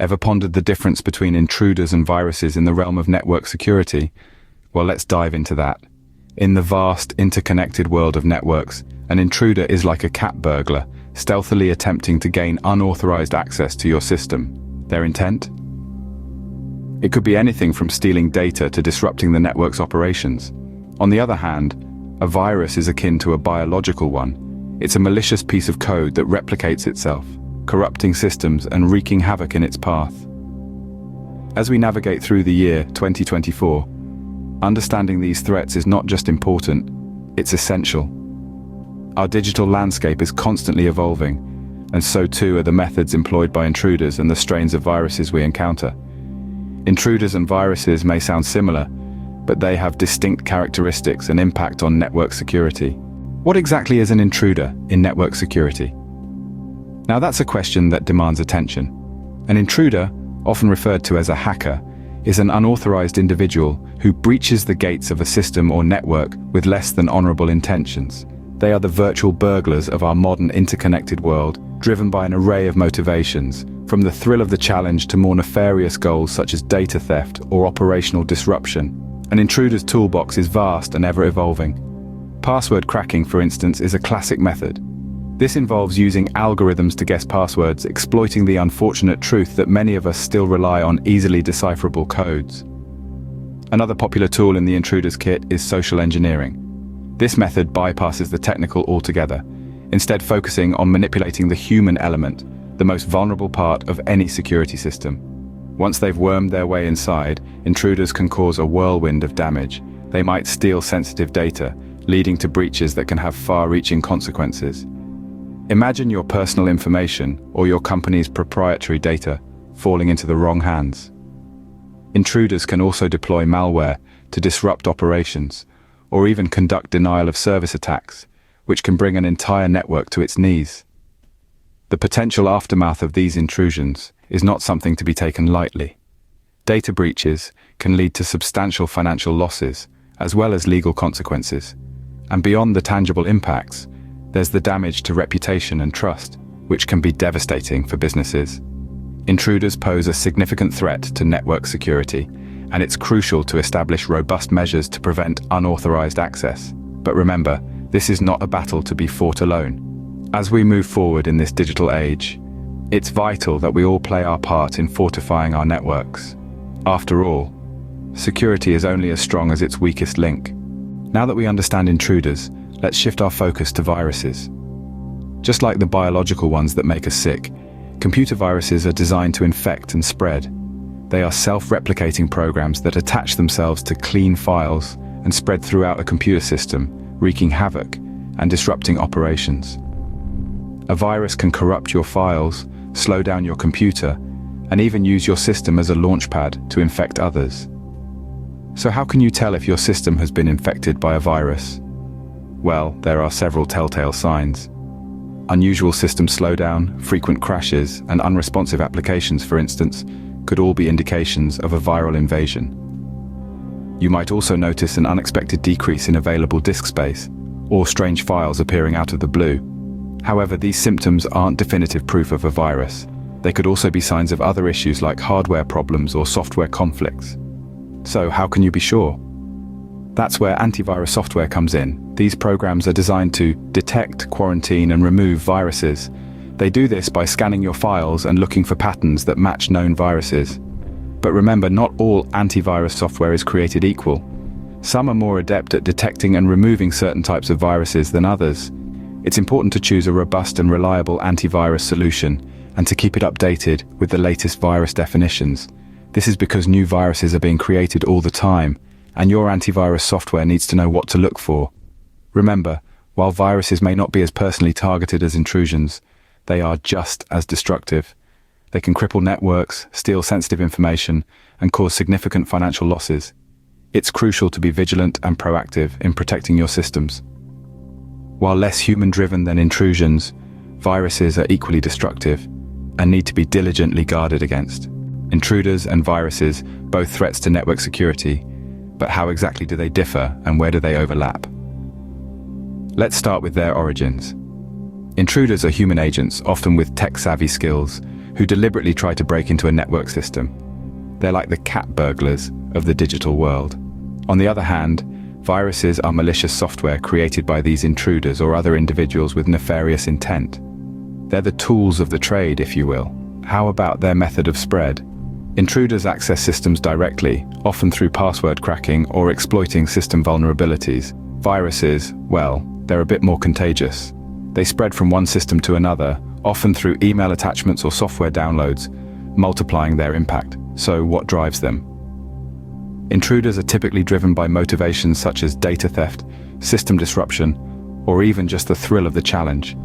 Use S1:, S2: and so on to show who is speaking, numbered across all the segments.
S1: Ever pondered the difference between intruders and viruses in the realm of network security? Well, let's dive into that. In the vast, interconnected world of networks, an intruder is like a cat burglar, stealthily attempting to gain unauthorized access to your system. Their intent? It could be anything from stealing data to disrupting the network's operations. On the other hand, a virus is akin to a biological one. It's a malicious piece of code that replicates itself, corrupting systems and wreaking havoc in its path. As we navigate through the year 2024, understanding these threats is not just important, it's essential. Our digital landscape is constantly evolving, and so too are the methods employed by intruders and the strains of viruses we encounter. Intruders and viruses may sound similar, but they have distinct characteristics and impact on network security. What exactly is an intruder in network security? Now that's a question that demands attention. An intruder, often referred to as a hacker, is an unauthorized individual who breaches the gates of a system or network with less than honorable intentions. They are the virtual burglars of our modern interconnected world, driven by an array of motivations, from the thrill of the challenge to more nefarious goals such as data theft or operational disruption. An intruder's toolbox is vast and ever-evolving. Password cracking, for instance, is a classic method. This involves using algorithms to guess passwords, exploiting the unfortunate truth that many of us still rely on easily decipherable codes. Another popular tool in the intruder's kit is social engineering. This method bypasses the technical altogether, instead focusing on manipulating the human element, the most vulnerable part of any security system. Once they've wormed their way inside, intruders can cause a whirlwind of damage. They might steal sensitive data, leading to breaches that can have far-reaching consequences. Imagine your personal information or your company's proprietary data falling into the wrong hands. Intruders can also deploy malware to disrupt operations, or even conduct denial-of-service attacks, which can bring an entire network to its knees. The potential aftermath of these intrusions is not something to be taken lightly. Data breaches can lead to substantial financial losses, as well as legal consequences. And beyond the tangible impacts, there's the damage to reputation and trust, which can be devastating for businesses. Intruders pose a significant threat to network security, and it's crucial to establish robust measures to prevent unauthorized access. But remember, this is not a battle to be fought alone. As we move forward in this digital age, it's vital that we all play our part in fortifying our networks. After all, security is only as strong as its weakest link. Now that we understand intruders, let's shift our focus to viruses. Just like the biological ones that make us sick, computer viruses are designed to infect and spread. They are self-replicating programs that attach themselves to clean files and spread throughout a computer system, wreaking havoc and disrupting operations. A virus can corrupt your files, slow down your computer, and even use your system as a launchpad to infect others. So how can you tell if your system has been infected by a virus? Well, there are several telltale signs. Unusual system slowdown, frequent crashes, and unresponsive applications, for instance, could all be indications of a viral invasion. You might also notice an unexpected decrease in available disk space, or strange files appearing out of the blue. However, these symptoms aren't definitive proof of a virus. They could also be signs of other issues like hardware problems or software conflicts. So how can you be sure? That's where antivirus software comes in. These programs are designed to detect, quarantine, and remove viruses. They do this by scanning your files and looking for patterns that match known viruses. But remember, not all antivirus software is created equal. Some are more adept at detecting and removing certain types of viruses than others. It's important to choose a robust and reliable antivirus solution and to keep it updated with the latest virus definitions. This is because new viruses are being created all the time, and your antivirus software needs to know what to look for. Remember, while viruses may not be as personally targeted as intrusions, they are just as destructive. They can cripple networks, steal sensitive information, and cause significant financial losses. It's crucial to be vigilant and proactive in protecting your systems. While less human-driven than intrusions, viruses are equally destructive and need to be diligently guarded against. Intruders and viruses, both threats to network security, but how exactly do they differ and where do they overlap? Let's start with their origins. Intruders are human agents, often with tech-savvy skills, who deliberately try to break into a network system. They're like the cat burglars of the digital world. On the other hand, viruses are malicious software created by these intruders or other individuals with nefarious intent. They're the tools of the trade, if you will. How about their method of spread? Intruders access systems directly, often through password cracking or exploiting system vulnerabilities. Viruses, well, they're a bit more contagious. They spread from one system to another, often through email attachments or software downloads, multiplying their impact. So what drives them? Intruders are typically driven by motivations such as data theft, system disruption, or even just the thrill of the challenge.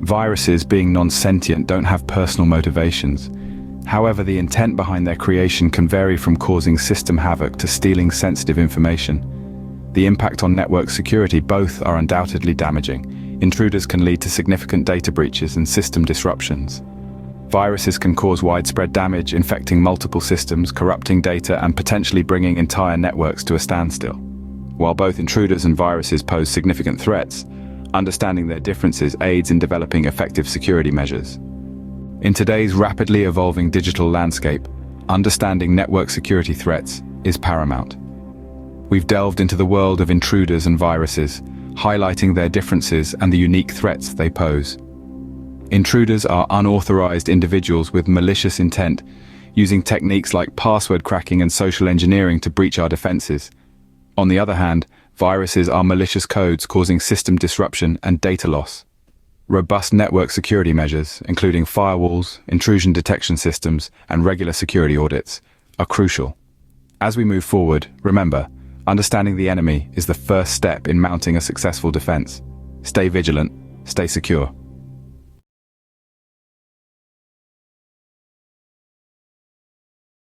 S1: Viruses, being non-sentient, don't have personal motivations. However, the intent behind their creation can vary from causing system havoc to stealing sensitive information. The impact on network security, both are undoubtedly damaging. Intruders can lead to significant data breaches and system disruptions. Viruses can cause widespread damage, infecting multiple systems, corrupting data, and potentially bringing entire networks to a standstill. While both intruders and viruses pose significant threats, understanding their differences aids in developing effective security measures. In today's rapidly evolving digital landscape, understanding network security threats is paramount. We've delved into the world of intruders and viruses, highlighting their differences and the unique threats they pose. Intruders are unauthorized individuals with malicious intent, using techniques like password cracking and social engineering to breach our defenses. On the other hand, viruses are malicious codes causing system disruption and data loss. Robust network security measures, including firewalls, intrusion detection systems, and regular security audits, are crucial. As we move forward, remember, understanding the enemy is the first step in mounting a successful defense. Stay vigilant, stay secure.